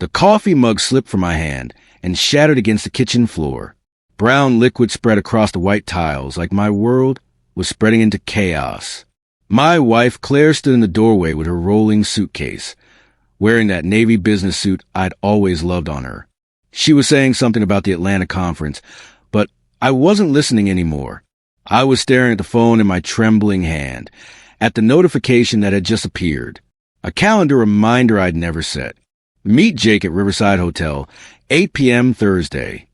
The coffee mug slipped from my hand and shattered against the kitchen floor. Brown liquid spread across the white tiles like my world was spreading into chaos. My wife, Claire, stood in the doorway with her rolling suitcase, wearing that navy business suit I'd always loved on her. She was saying something about the Atlanta conference, but I wasn't listening anymore. I was staring at the phone in my trembling hand, at the notification that had just appeared. A calendar reminder I'd never set. Meet Jake at Riverside Hotel, 8 p.m. Thursday.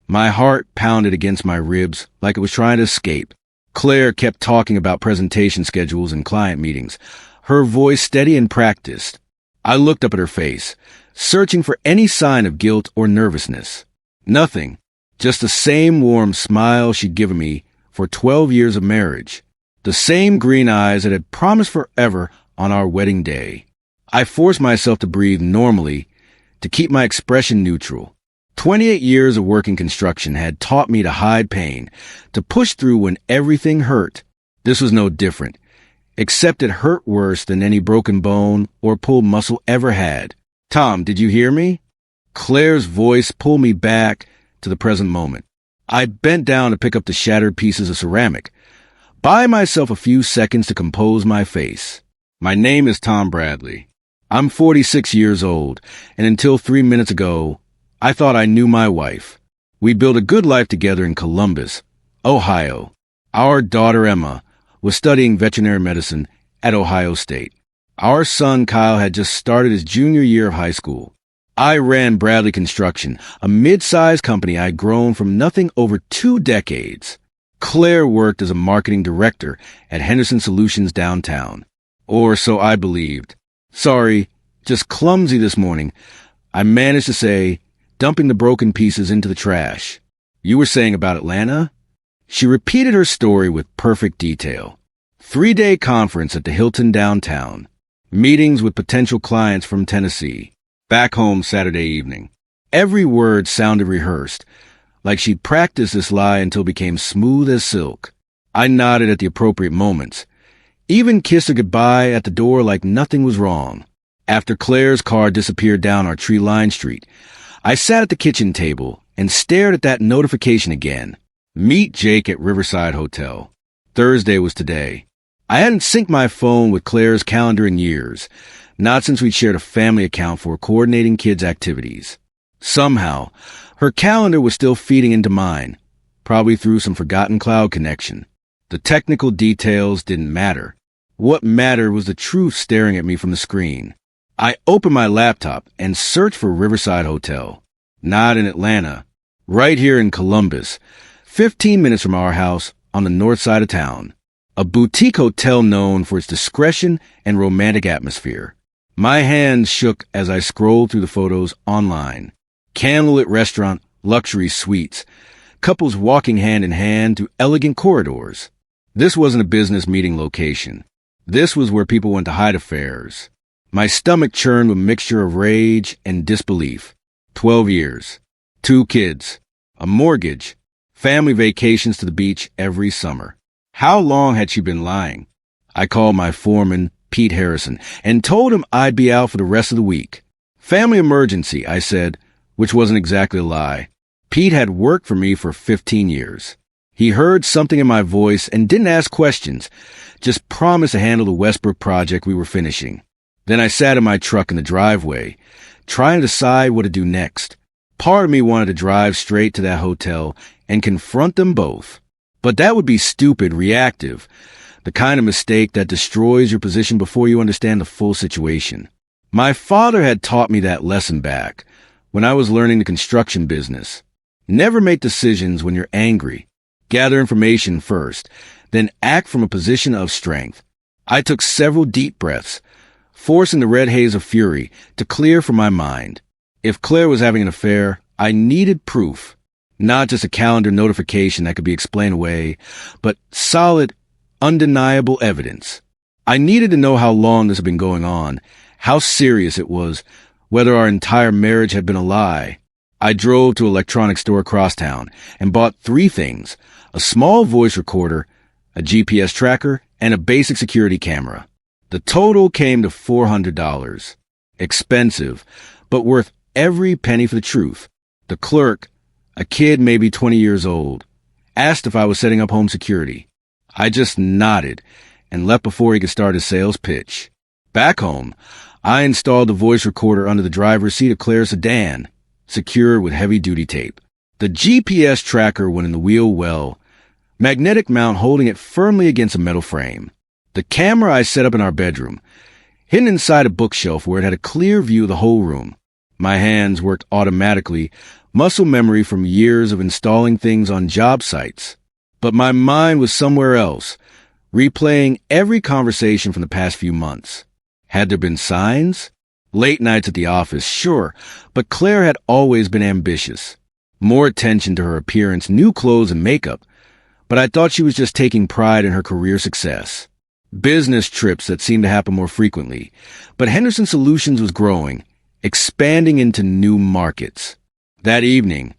My heart pounded against my ribs like it was trying to escape. Claire kept talking about presentation schedules and client meetings, her voice steady and practiced. I looked up at her face, searching for any sign of guilt or nervousness. Nothing, just the same warm smile she'd given me for 12 years of marriage, the same green eyes that had promised forever on our wedding day. I forced myself to breathe normally, to keep my expression neutral. 28 years of working construction had taught me to hide pain, to push through when everything hurt. This was no different, except it hurt worse than any broken bone or pulled muscle ever had. "Tom, did you hear me?" Claire's voice pulled me back to the present moment. I bent down to pick up the shattered pieces of ceramic, buy myself a few seconds to compose my face. "My name is Tom Bradley. I'm 46 years old, and until 3 minutes ago, I thought I knew my wife. We built a good life together in Columbus, Ohio. Our daughter Emma was studying veterinary medicine at Ohio State. Our son Kyle had just started his junior year of high school. I ran Bradley Construction, a mid-sized company I'd grown from nothing over 2 decades. Claire worked as a marketing director at Henderson Solutions downtown. Or so I believed. Sorry, just clumsy this morning. I managed to say, dumping the broken pieces into the trash. "You were saying about Atlanta?" She repeated her story with perfect detail. 3-day conference at the Hilton downtown. Meetings with potential clients from Tennessee. Back home Saturday evening. Every word sounded rehearsed, like she'd practiced this lie until it became smooth as silk. I nodded at the appropriate moments, even kissed her goodbye at the door like nothing was wrong. After Claire's car disappeared down our tree-lined street, I sat at the kitchen table and stared at that notification again. Meet Jake at Riverside Hotel. Thursday was today. I hadn't synced my phone with Claire's calendar in years, not since we'd shared a family account for coordinating kids' activities. Somehow, her calendar was still feeding into mine, probably through some forgotten cloud connection. The technical details didn't matter. What mattered was the truth staring at me from the screen. I opened my laptop and searched for Riverside Hotel. Not in Atlanta. Right here in Columbus, 15 minutes from our house on the north side of town. A boutique hotel known for its discretion and romantic atmosphere. My hands shook as I scrolled through the photos online. Candlelit restaurant, luxury suites, couples walking hand in hand through elegant corridors. This wasn't a business meeting location. This was where people went to hide affairs. My stomach churned with a mixture of rage and disbelief. 12 years. 2 kids. A mortgage. Family vacations to the beach every summer. How long had she been lying? I called my foreman, Pete Harrison, and told him I'd be out for the rest of the week. Family emergency, I said, which wasn't exactly a lie. Pete had worked for me for 15 years. He heard something in my voice and didn't ask questions, just promised to handle the Westbrook project we were finishing. Then I sat in my truck in the driveway, trying to decide what to do next. Part of me wanted to drive straight to that hotel and confront them both. But that would be stupid, reactive, the kind of mistake that destroys your position before you understand the full situation. My father had taught me that lesson back when I was learning the construction business. Never make decisions when you're angry. Gather information first, then act from a position of strength. I took several deep breaths, forcing the red haze of fury to clear from my mind. If Claire was having an affair, I needed proof. Not just a calendar notification that could be explained away, but solid, undeniable evidence. I needed to know how long this had been going on, how serious it was, whether our entire marriage had been a lie. I drove to an electronics store across town and bought 3 things: a small voice recorder, a GPS tracker, and a basic security camera. The total came to $400. Expensive, but worth every penny for the truth. The clerk, a kid maybe 20 years old, asked if I was setting up home security. I just nodded and left before he could start his sales pitch. Back home, I installed the voice recorder under the driver's seat of Claire's sedan, secured with heavy-duty tape. The GPS tracker went in the wheel well, magnetic mount holding it firmly against a metal frame. The camera I set up in our bedroom, hidden inside a bookshelf where it had a clear view of the whole room. My hands worked automatically, muscle memory from years of installing things on job sites. But my mind was somewhere else, replaying every conversation from the past few months. Had there been signs? Late nights at the office, sure, but Claire had always been ambitious. More attention to her appearance, new clothes and makeup, but I thought she was just taking pride in her career success. Business trips that seemed to happen more frequently, but Henderson Solutions was growing, expanding into new markets. That evening,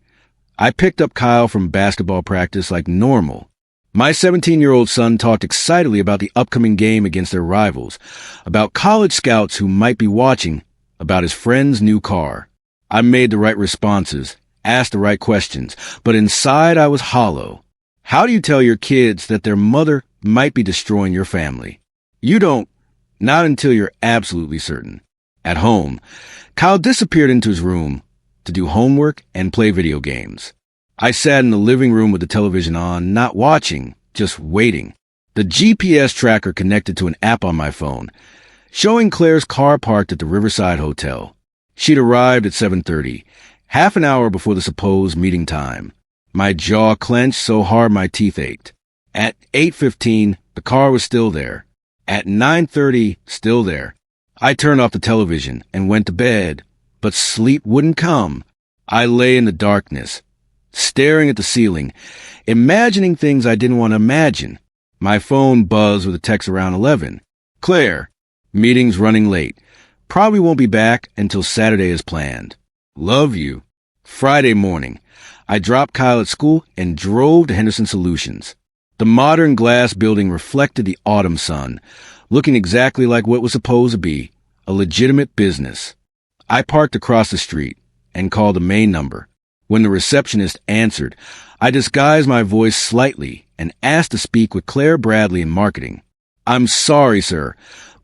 I picked up Kyle from basketball practice like normal. My 17-year-old son talked excitedly about the upcoming game against their rivals, about college scouts who might be watching, about his friend's new car. I made the right responses, asked the right questions, but inside I was hollow. How do you tell your kids that their mother might be destroying your family? You don't, not until you're absolutely certain. At home, Kyle disappeared into his room to do homework and play video games. I sat in the living room with the television on, not watching, just waiting. The GPS tracker connected to an app on my phone, showing Claire's car parked at the Riverside Hotel. She'd arrived at 7:30, half an hour before the supposed meeting time. My jaw clenched so hard my teeth ached. At 8:15, the car was still there. At 9:30, still there. I turned off the television and went to bed, but sleep wouldn't come. I lay in the darkness, staring at the ceiling, imagining things I didn't want to imagine. My phone buzzed with a text around 11. Claire, meeting's running late. Probably won't be back until Saturday as planned. Love you. Friday morning, I dropped Kyle at school and drove to Henderson Solutions. The modern glass building reflected the autumn sun, looking exactly like what was supposed to be a legitimate business. I parked across the street and called the main number. When the receptionist answered, I disguised my voice slightly and asked to speak with Claire Bradley in marketing. I'm sorry, sir,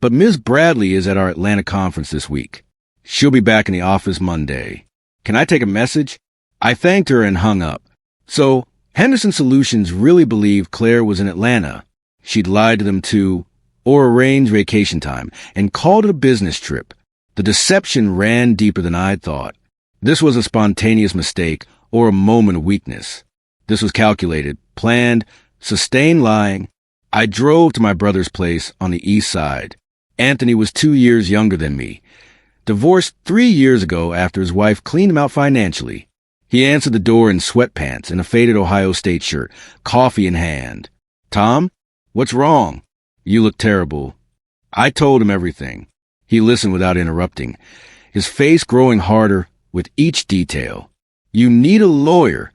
but Ms. Bradley is at our Atlanta conference this week. She'll be back in the office Monday. Can I take a message? I thanked her and hung up. So, Henderson Solutions really believed Claire was in Atlanta. She'd lied to them too, or arranged vacation time, and called it a business trip. The deception ran deeper than I'd thought. This was a spontaneous mistake or a moment of weakness. This was calculated, planned, sustained lying. I drove to my brother's place on the east side. Anthony was 2 years younger than me. Divorced 3 years ago after his wife cleaned him out financially. He answered the door in sweatpants and a faded Ohio State shirt, coffee in hand. Tom, what's wrong? You look terrible. I told him everything. He listened without interrupting, his face growing harder with each detail. You need a lawyer,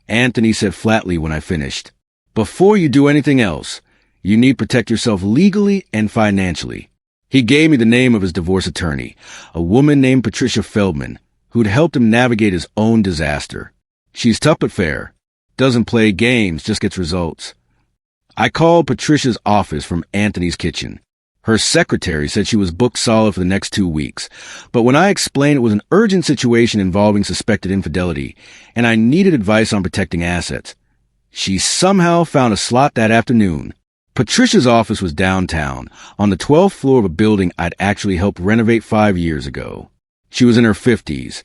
Anthony said flatly when I finished. Before you do anything else, you need to protect yourself legally and financially. He gave me the name of his divorce attorney, a woman named Patricia Feldman, who'd helped him navigate his own disaster. She's tough but fair, doesn't play games, just gets results. I called Patricia's office from Anthony's kitchen. Her secretary said she was booked solid for the next 2 weeks, but when I explained it was an urgent situation involving suspected infidelity, and I needed advice on protecting assets, she somehow found a slot that afternoon. Patricia's office was downtown, on the 12th floor of a building I'd actually helped renovate 5 years ago. She was in her 50s,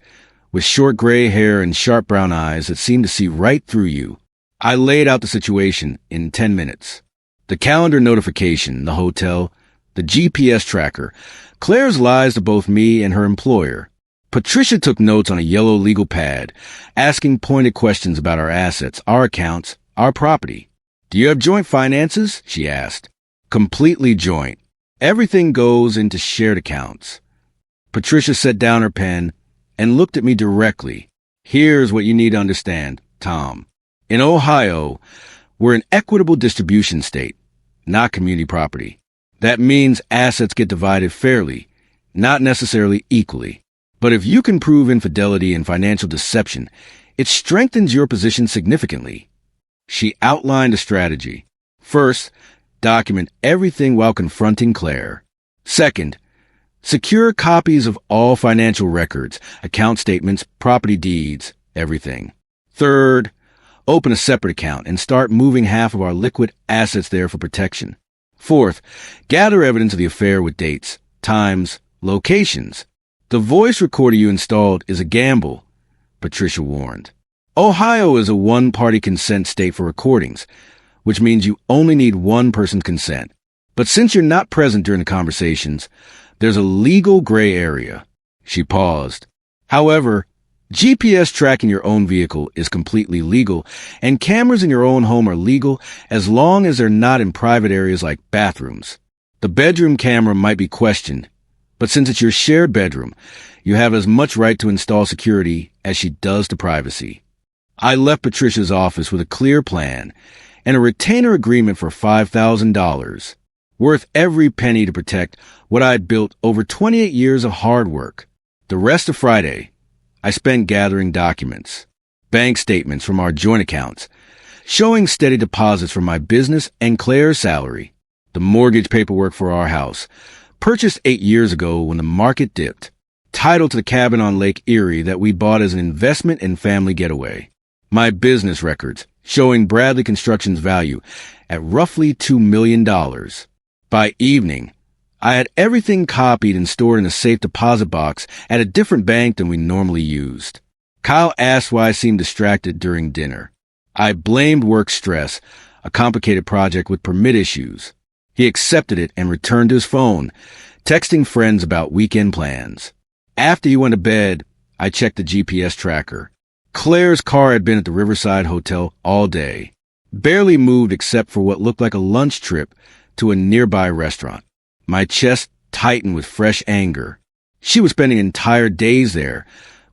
with short gray hair and sharp brown eyes that seemed to see right through you. I laid out the situation in 10 minutes. The calendar notification, the hotel, the GPS tracker, Claire's lies to both me and her employer. Patricia took notes on a yellow legal pad, asking pointed questions about our assets, our accounts, our property. Do you have joint finances? She asked. Completely joint. Everything goes into shared accounts. Patricia set down her pen and looked at me directly. Here's what you need to understand, Tom. In Ohio, we're an equitable distribution state, not community property. That means assets get divided fairly, not necessarily equally. But if you can prove infidelity and financial deception, it strengthens your position significantly. She outlined a strategy. First, document everything while confronting Claire. Second, secure copies of all financial records, account statements, property deeds, everything. Third, open a separate account and start moving half of our liquid assets there for protection. Fourth, gather evidence of the affair with dates, times, locations. The voice recorder you installed is a gamble, Patricia warned. Ohio is a one-party consent state for recordings, which means you only need one person's consent. But since you're not present during the conversations, there's a legal gray area. She paused. However, GPS tracking your own vehicle is completely legal, and cameras in your own home are legal as long as they're not in private areas like bathrooms. The bedroom camera might be questioned, but since it's your shared bedroom, you have as much right to install security as she does to privacy. I left Patricia's office with a clear plan and a retainer agreement for $5,000, worth every penny to protect what I'd built over 28 years of hard work. The rest of Friday, I spent gathering documents, bank statements from our joint accounts, showing steady deposits from my business and Claire's salary, the mortgage paperwork for our house, purchased 8 years ago when the market dipped, title to the cabin on Lake Erie that we bought as an investment and family getaway, my business records showing Bradley Construction's value at roughly $2 million. By evening, I had everything copied and stored in a safe deposit box at a different bank than we normally used. Kyle asked why I seemed distracted during dinner. I blamed work stress, a complicated project with permit issues. He accepted it and returned to his phone, texting friends about weekend plans. After he went to bed, I checked the GPS tracker. Claire's car had been at the Riverside Hotel all day, barely moved except for what looked like a lunch trip to a nearby restaurant. My chest tightened with fresh anger. She was spending entire days there,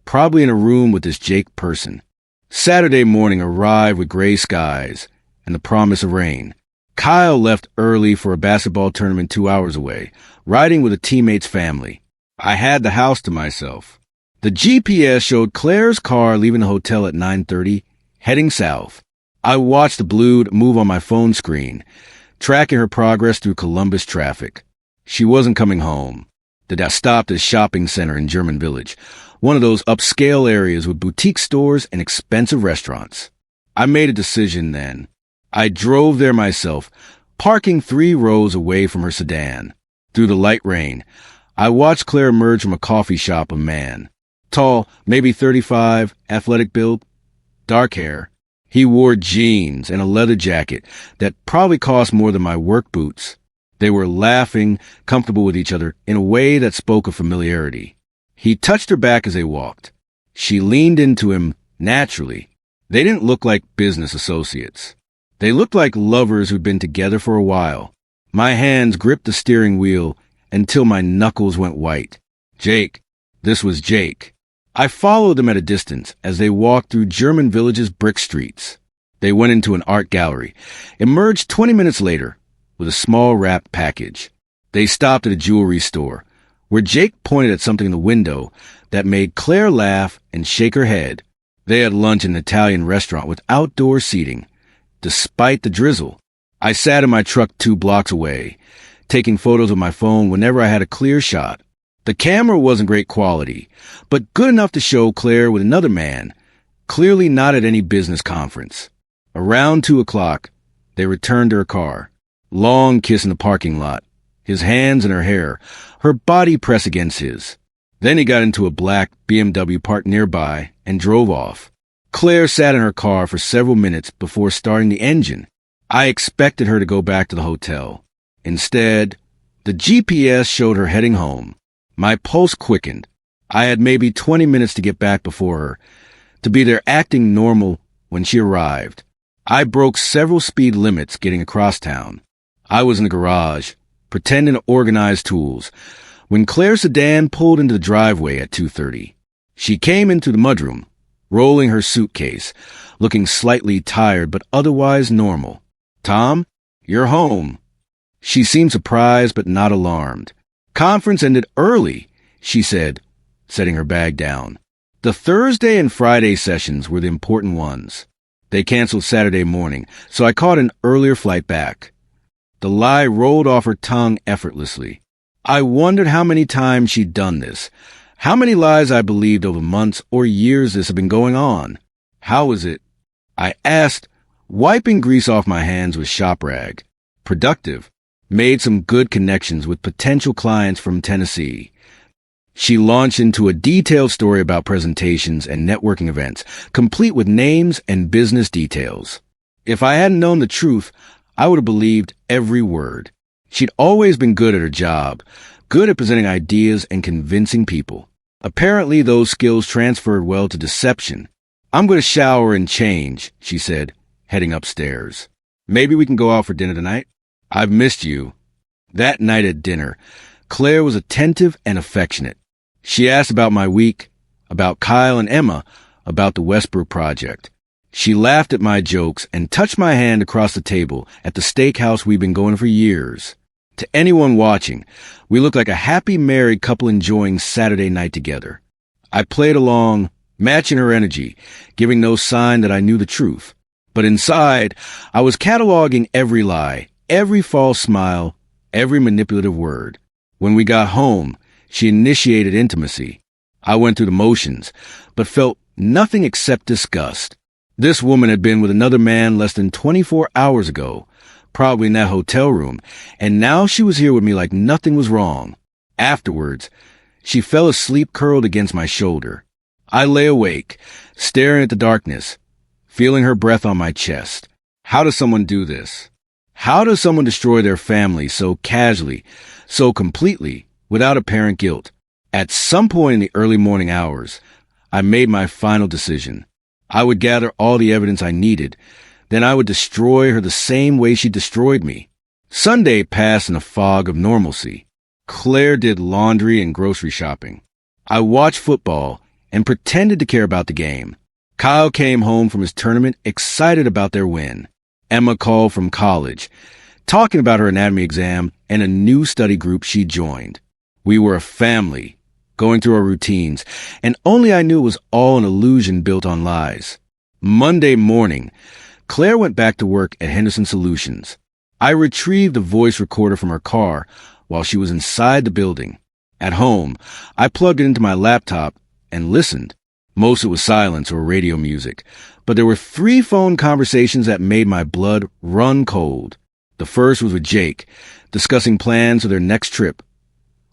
probably in a room with this Jake person. Saturday morning arrived with gray skies and the promise of rain. Kyle left early for a basketball tournament 2 hours away, riding with a teammate's family. I had the house to myself. The GPS showed Claire's car leaving the hotel at 9:30, heading south. I watched the blue move on my phone screen, tracking her progress through Columbus traffic. She wasn't coming home. I stopped at a shopping center in German Village, one of those upscale areas with boutique stores and expensive restaurants. I made a decision then. I drove there myself, parking 3 rows away from her sedan. Through the light rain, I watched Claire emerge from a coffee shop, a man. Tall, maybe 35, athletic build, dark hair. He wore jeans and a leather jacket that probably cost more than my work boots. They were laughing, comfortable with each other in a way that spoke of familiarity. He touched her back as they walked. She leaned into him naturally. They didn't look like business associates. They looked like lovers who'd been together for a while. My hands gripped the steering wheel until my knuckles went white. Jake. This was Jake. I followed them at a distance as they walked through German Village's brick streets. They went into an art gallery, emerged 20 minutes later with a small wrapped package. They stopped at a jewelry store, where Jake pointed at something in the window that made Claire laugh and shake her head. They had lunch in an Italian restaurant with outdoor seating. Despite the drizzle, I sat in my truck 2 blocks away, taking photos with my phone whenever I had a clear shot. The camera wasn't great quality, but good enough to show Claire with another man, clearly not at any business conference. Around 2 o'clock, they returned to her car. Long kiss in the parking lot, his hands in her hair, her body pressed against his. Then he got into a black BMW parked nearby and drove off. Claire sat in her car for several minutes before starting the engine. I expected her to go back to the hotel. Instead, the GPS showed her heading home. My pulse quickened. I had maybe 20 minutes to get back before her, to be there acting normal when she arrived. I broke several speed limits getting across town. I was in the garage, pretending to organize tools, when Claire's sedan pulled into the driveway at 2:30. She came into the mudroom, rolling her suitcase, looking slightly tired but otherwise normal. "Tom, you're home." She seemed surprised but not alarmed. "Conference ended early," she said, setting her bag down. The Thursday and Friday sessions were the important ones. They canceled Saturday morning, so I caught an earlier flight back. The lie rolled off her tongue effortlessly. I wondered how many times she'd done this, how many lies I believed over months or years this had been going on. How was it? I asked, wiping grease off my hands with shop rag. Productive. Made some good connections with potential clients from Tennessee. She launched into a detailed story about presentations and networking events, complete with names and business details. If I hadn't known the truth, I would have believed every word. She'd always been good at her job, good at presenting ideas and convincing people. Apparently, those skills transferred well to deception. I'm going to shower and change, she said, heading upstairs. Maybe we can go out for dinner tonight? I've missed you. That night at dinner, Claire was attentive and affectionate. She asked about my week, about Kyle and Emma, about the Westbrook project. She laughed at my jokes and touched my hand across the table at the steakhouse we've been going for years. To anyone watching, we looked like a happy married couple enjoying Saturday night together. I played along, matching her energy, giving no sign that I knew the truth. But inside, I was cataloging every lie, every false smile, every manipulative word. When we got home, she initiated intimacy. I went through the motions, but felt nothing except disgust. This woman had been with another man less than 24 hours ago, probably in that hotel room, and now she was here with me like nothing was wrong. Afterwards, she fell asleep curled against my shoulder. I lay awake, staring at the darkness, feeling her breath on my chest. How does someone do this? How does someone destroy their family so casually, so completely, without apparent guilt? At some point in the early morning hours, I made my final decision. I would gather all the evidence I needed, then I would destroy her the same way she destroyed me. Sunday passed in a fog of normalcy. Claire did laundry and grocery shopping. I watched football and pretended to care about the game. Kyle came home from his tournament excited about their win. Emma called from college, talking about her anatomy exam and a new study group she joined. We were a family, going through our routines, and only I knew it was all an illusion built on lies. Monday morning, Claire went back to work at Henderson Solutions. I retrieved the voice recorder from her car while she was inside the building. At home, I plugged it into my laptop and listened. Most of it was silence or radio music, but there were 3 phone conversations that made my blood run cold. The first was with Jake, discussing plans for their next trip,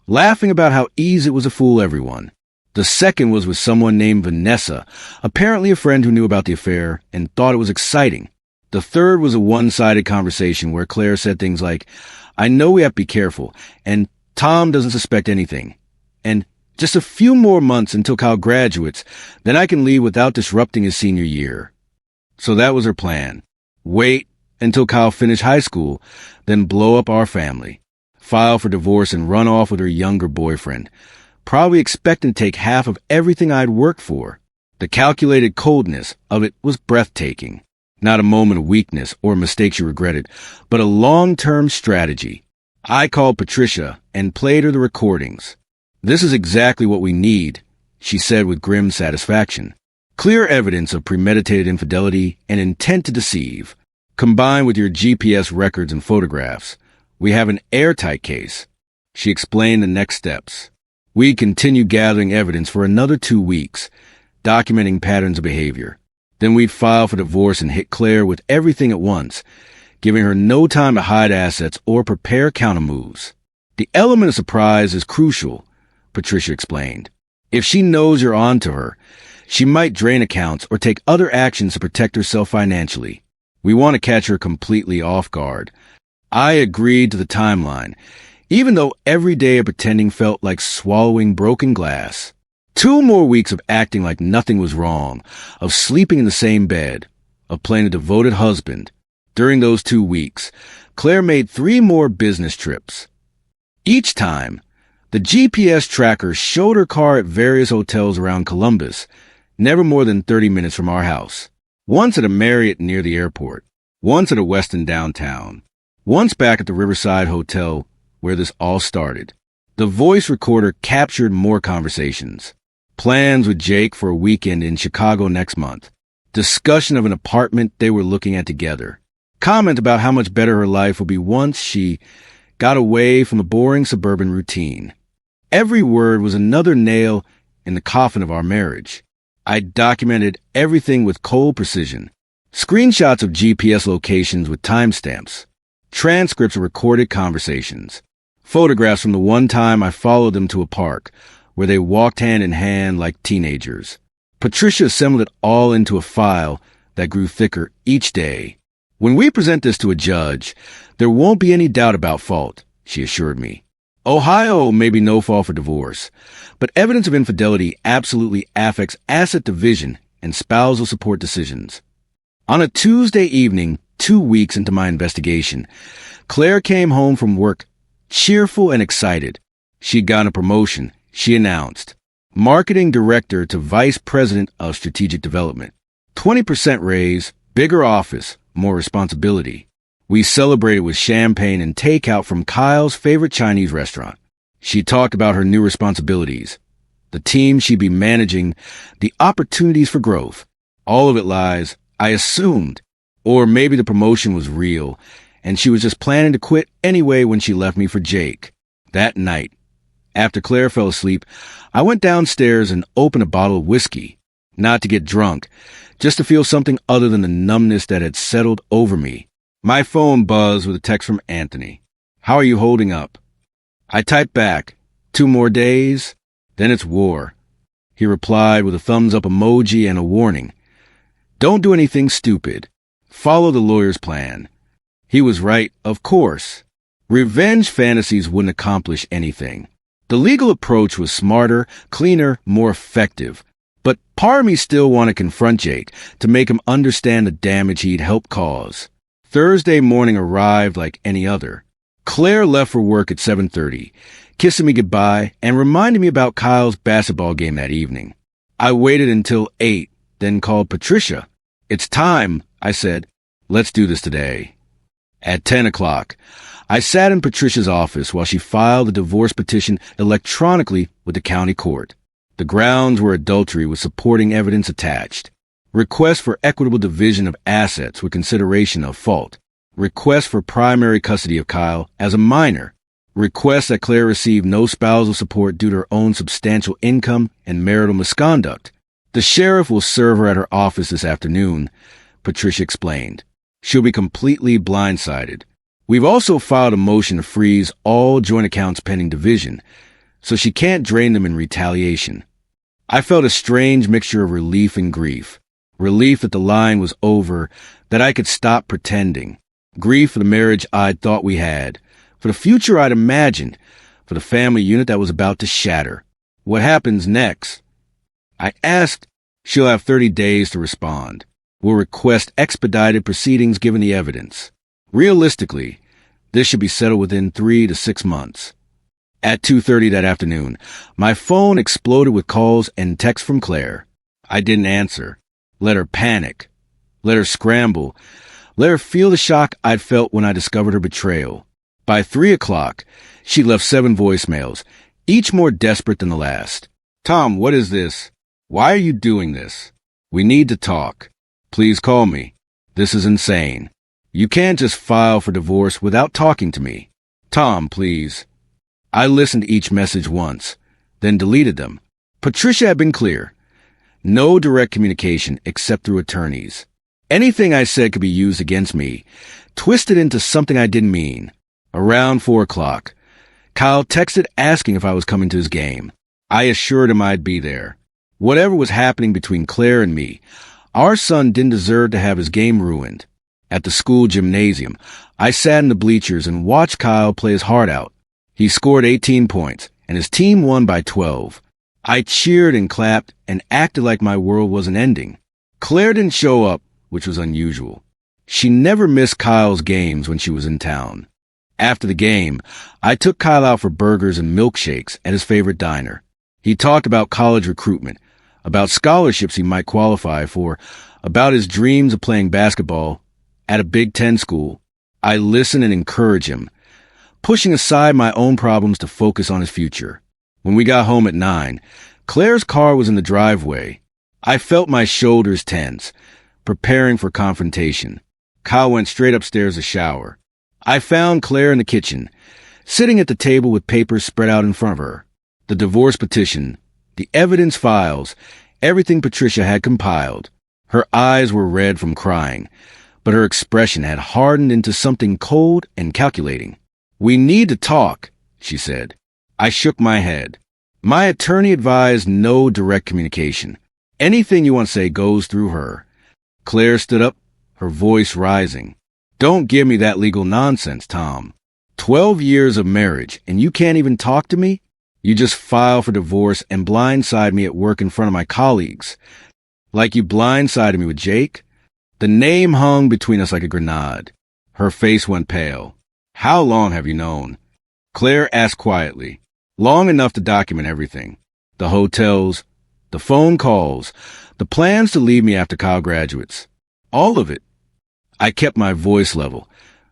laughing about how easy it was to fool everyone. The second was with someone named Vanessa, apparently a friend who knew about the affair and thought it was exciting. The third was a one-sided conversation where Claire said things like, I know we have to be careful, and Tom doesn't suspect anything, and just a few more months until Kyle graduates, then I can leave without disrupting his senior year. So that was her plan. Wait until Kyle finished high school, then blow up our family, file for divorce and run off with her younger boyfriend, probably expecting to take half of everything I'd worked for. The calculated coldness of it was breathtaking. Not a moment of weakness or a mistake she regretted, but a long-term strategy. I called Patricia and played her the recordings. This is exactly what we need, she said with grim satisfaction. Clear evidence of premeditated infidelity and intent to deceive. Combined with your GPS records and photographs, we have an airtight case. She explained the next steps. We continued gathering evidence for another 2 weeks, documenting patterns of behavior. Then we'd file for divorce and hit Claire with everything at once, giving her no time to hide assets or prepare countermoves. The element of surprise is crucial, Patricia explained. If she knows you're on to her, she might drain accounts or take other actions to protect herself financially. We want to catch her completely off guard. I agreed to the timeline, even though every day of pretending felt like swallowing broken glass. 2 more weeks of acting like nothing was wrong, of sleeping in the same bed, of playing a devoted husband. During those 2 weeks, Claire made 3 more business trips. Each time, the GPS tracker showed her car at various hotels around Columbus, never more than 30 minutes from our house. Once at a Marriott near the airport, once at a Westin downtown, once back at the Riverside Hotel where this all started. The voice recorder captured more conversations. Plans with Jake for a weekend in Chicago next month. Discussion of an apartment they were looking at together. Comment about how much better her life will be once she got away from the boring suburban routine. Every word was another nail in the coffin of our marriage. I documented everything with cold precision. Screenshots of GPS locations with timestamps. Transcripts of recorded conversations. Photographs from the one time I followed them to a park, where they walked hand in hand like teenagers. Patricia assembled it all into a file that grew thicker each day. When we present this to a judge, there won't be any doubt about fault, she assured me. Ohio may be no fault for divorce, but evidence of infidelity absolutely affects asset division and spousal support decisions. On a Tuesday evening, 2 weeks into my investigation, Claire came home from work cheerful and excited. She'd gotten a promotion, she announced. Marketing director to vice president of strategic development. 20% raise, bigger office, more responsibility. We celebrated with champagne and takeout from Kyle's favorite Chinese restaurant. She talked about her new responsibilities, the team she'd be managing, the opportunities for growth. All of it lies, I assumed. Or maybe the promotion was real, and she was just planning to quit anyway when she left me for Jake. That night, after Claire fell asleep, I went downstairs and opened a bottle of whiskey. Not to get drunk, just to feel something other than the numbness that had settled over me. My phone buzzed with a text from Anthony. How are you holding up? I typed back, 2 more days, then it's war. He replied with a thumbs up emoji and a warning. Don't do anything stupid. Follow the lawyer's plan. He was right, of course. Revenge fantasies wouldn't accomplish anything. The legal approach was smarter, cleaner, more effective. But part of me still wanted to confront Jake to make him understand the damage he'd helped cause. Thursday morning arrived like any other. Claire left for work at 7:30, kissing me goodbye and reminding me about Kyle's basketball game that evening. I waited until 8, then called Patricia. It's time, I said. Let's do this today. At 10 o'clock, I sat in Patricia's office while she filed the divorce petition electronically with the county court. The grounds were adultery with supporting evidence attached. Request for equitable division of assets with consideration of fault. Request for primary custody of Kyle as a minor. Request that Claire receive no spousal support due to her own substantial income and marital misconduct. The sheriff will serve her at her office this afternoon, Patricia explained. She'll be completely blindsided. We've also filed a motion to freeze all joint accounts pending division, so she can't drain them in retaliation. I felt a strange mixture of relief and grief. Relief that the line was over, that I could stop pretending. Grief for the marriage I'd thought we had, for the future I'd imagined, for the family unit that was about to shatter. What happens next? I asked. She'll have 30 days to respond. We'll request expedited proceedings given the evidence. Realistically, this should be settled within 3 to 6 months. At 2:30 that afternoon, my phone exploded with calls and texts from Claire. I didn't answer. Let her panic. Let her scramble. Let her feel the shock I'd felt when I discovered her betrayal. By 3 o'clock, she left 7 voicemails, each more desperate than the last. Tom, what is this? Why are you doing this? We need to talk. Please call me. This is insane. You can't just file for divorce without talking to me. Tom, please. I listened to each message once, then deleted them. Patricia had been clear. No direct communication except through attorneys. Anything I said could be used against me, twisted into something I didn't mean. Around 4 o'clock, Kyle texted asking if I was coming to his game. I assured him I'd be there. Whatever was happening between Claire and me, our son didn't deserve to have his game ruined. At the school gymnasium, I sat in the bleachers and watched Kyle play his heart out. He scored 18 points, and his team won by 12. I cheered and clapped and acted like my world wasn't ending. Claire didn't show up, which was unusual. She never missed Kyle's games when she was in town. After the game, I took Kyle out for burgers and milkshakes at his favorite diner. He talked about college recruitment, about scholarships he might qualify for, about his dreams of playing basketball at a Big Ten school. I listened and encouraged him, pushing aside my own problems to focus on his future. When we got home at 9, Claire's car was in the driveway. I felt my shoulders tense, preparing for confrontation. Kyle went straight upstairs to shower. I found Claire in the kitchen, sitting at the table with papers spread out in front of her. The divorce petition, the evidence files, everything Patricia had compiled. Her eyes were red from crying, but her expression had hardened into something cold and calculating. "We need to talk," she said. I shook my head. My attorney advised no direct communication. Anything you want to say goes through her. Claire stood up, her voice rising. "Don't give me that legal nonsense, Tom. 12 years of marriage, and you can't even talk to me? You just file for divorce and blindside me at work in front of my colleagues. Like you blindsided me with Jake?" The name hung between us like a grenade. Her face went pale. "How long have you known?" Claire asked quietly. "Long enough to document everything. The hotels, the phone calls, the plans to leave me after Kyle graduates. All of it." I kept my voice level,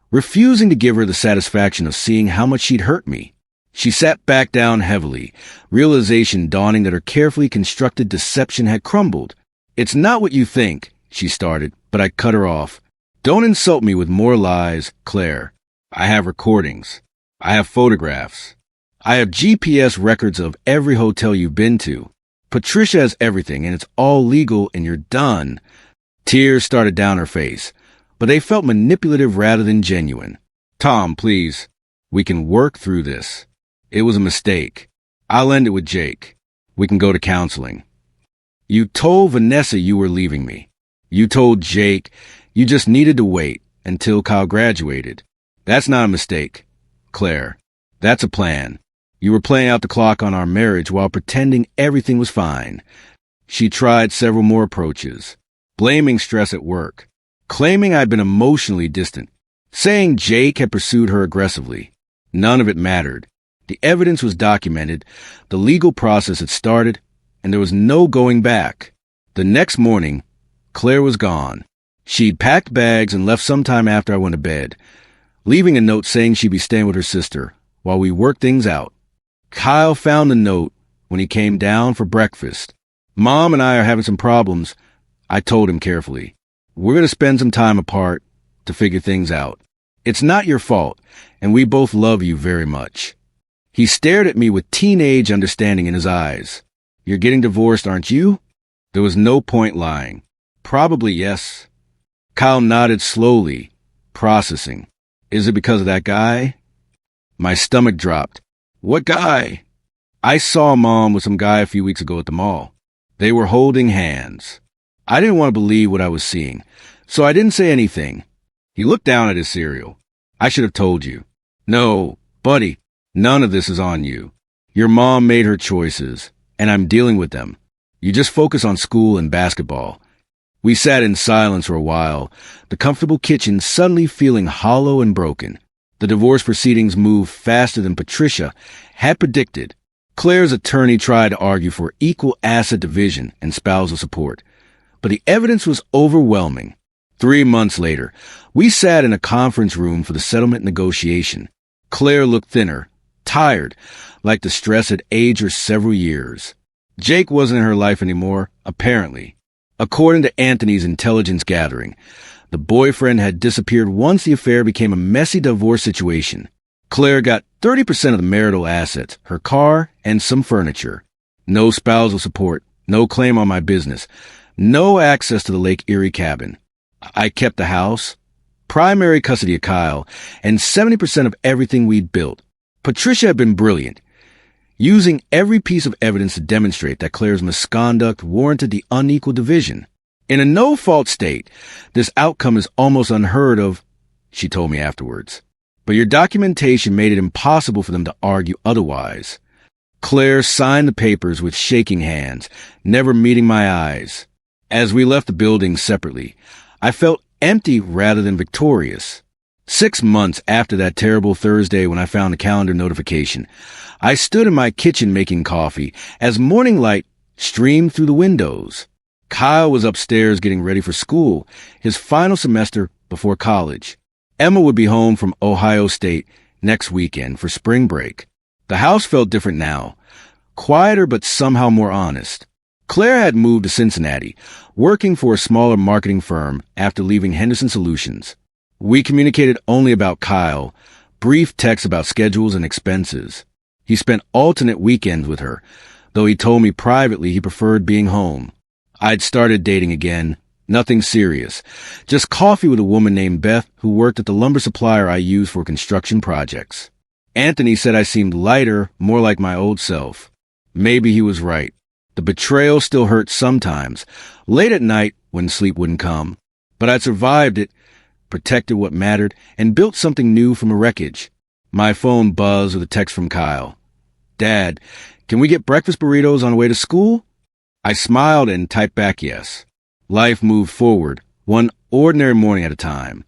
refusing to give her the satisfaction of seeing how much she'd hurt me. She sat back down heavily, realization dawning that her carefully constructed deception had crumbled. "It's not what you think," she started, but I cut her off. "Don't insult me with more lies, Claire. I have recordings. I have photographs. I have GPS records of every hotel you've been to. Patricia has everything, and it's all legal, and you're done." Tears started down her face, but they felt manipulative rather than genuine. "Tom, please. We can work through this. It was a mistake. I'll end it with Jake. We can go to counseling. You told Vanessa you were leaving me. You told Jake you just needed to wait until Kyle graduated. That's not a mistake, Claire. That's a plan. You were playing out the clock on our marriage while pretending everything was fine." She tried several more approaches, blaming stress at work, claiming I'd been emotionally distant, saying Jake had pursued her aggressively. None of it mattered. The evidence was documented, the legal process had started, and there was no going back. The next morning, Claire was gone. She'd packed bags and left sometime after I went to bed, leaving a note saying she'd be staying with her sister while we worked things out. Kyle found the note when he came down for breakfast. "Mom and I are having some problems," I told him carefully. "We're going to spend some time apart to figure things out. It's not your fault, and we both love you very much." He stared at me with teenage understanding in his eyes. "You're getting divorced, aren't you?" There was no point lying. "Probably yes." Kyle nodded slowly, processing. "Is it because of that guy?" My stomach dropped. "What guy?" "I saw Mom with some guy a few weeks ago at the mall. They were holding hands. I didn't want to believe what I was seeing, so I didn't say anything." He looked down at his cereal. "I should have told you." "No, buddy, none of this is on you. Your mom made her choices, and I'm dealing with them. You just focus on school and basketball." We sat in silence for a while, the comfortable kitchen suddenly feeling hollow and broken. The divorce proceedings moved faster than Patricia had predicted. Claire's attorney tried to argue for equal asset division and spousal support, but the evidence was overwhelming. 3 months later, we sat in a conference room for the settlement negotiation. Claire looked thinner, tired, like the stress had aged her several years. Jake wasn't in her life anymore, apparently. According to Anthony's intelligence gathering, the boyfriend had disappeared once the affair became a messy divorce situation. Claire got 30% of the marital assets, her car, and some furniture. No spousal support, no claim on my business, no access to the Lake Erie cabin. I kept the house, primary custody of Kyle, and 70% of everything we'd built. Patricia had been brilliant, using every piece of evidence to demonstrate that Claire's misconduct warranted the unequal division. In a no-fault state, this outcome is almost unheard of, she told me afterwards. But your documentation made it impossible for them to argue otherwise. Claire signed the papers with shaking hands, never meeting my eyes. As we left the building separately, I felt empty rather than victorious. 6 months after that terrible Thursday when I found the calendar notification, I stood in my kitchen making coffee as morning light streamed through the windows. Kyle was upstairs getting ready for school, his final semester before college. Emma would be home from Ohio State next weekend for spring break. The house felt different now. quieter but somehow more honest. Claire had moved to Cincinnati, working for a smaller marketing firm after leaving Henderson Solutions. We communicated only about Kyle, brief texts about schedules and expenses. He spent alternate weekends with her, though he told me privately he preferred being home. I'd started dating again, nothing serious, just coffee with a woman named Beth who worked at the lumber supplier I used for construction projects. Anthony said I seemed lighter, more like my old self. Maybe he was right. The betrayal still hurt sometimes, late at night when sleep wouldn't come. But I'd survived it, protected what mattered, and built something new from a wreckage. My phone buzzed with a text from Kyle. "Dad, can we get breakfast burritos on the way to school?" I smiled and typed back yes. Life moved forward, one ordinary morning at a time.